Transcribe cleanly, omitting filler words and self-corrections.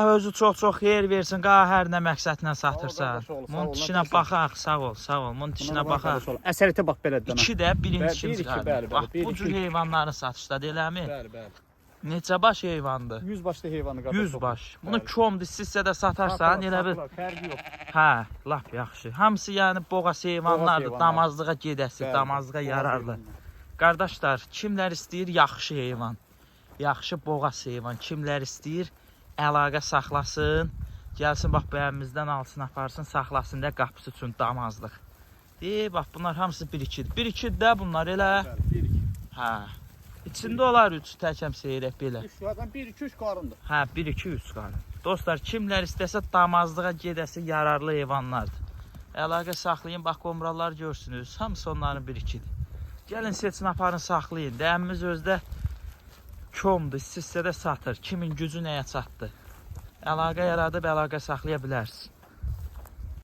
Özü çox xeyir versin, qağa hər nə məqsədlə satırsan. Bunun dişinə baxaq, sağ ol. Bunun dişinə baxaq. Əsəriyyətə bax belə dənə. 2 də birinci çıxardı. Bax, bu cür heyvanların satışdadır, eləmi? Bəli. Neçə baş heyvandır? 100 başlı heyvanı qardaş. 100 baş. Bunu kom dişsizsə də satarsan, elə bir... Fərqi yox. Hə, lap yaxşı. Hamısı yəni boğaz heyvanlardır, damazlığa gedəsi, damazlığa yararlı. Qardaşlar, kimlər istəyir yaxşı heyvan, yaxşı boğaz heyvan, kimlər istəyir əlaqə saxlasın, gəlsin bax bəyəmimizdən alsın, aparsın, saxlasın da qapısı üçün damazlıq. Bax bunlar hamısı 1-2-dir. 1-2-dir də bunlar elə. Hə. İçində olar 3 təkəm seyrək belə. 1-2-3 qarındır. Hə, 1-2-3 qarın. Dostlar, kimlər istəsə damazlığa gedəsi yararlı heyvanlardır. Əlaqə saxlayın, bax qomralar görsünüz. Hamısı onların 1-2-dir. Gəlin seçin, aparın, saxlayın. Dəyəmimiz özdə komdur, sizsə də satır. Kimin gücü nəyə çatdı? Əlaqə yaradıb, əlaqə saxlaya bilərsiniz.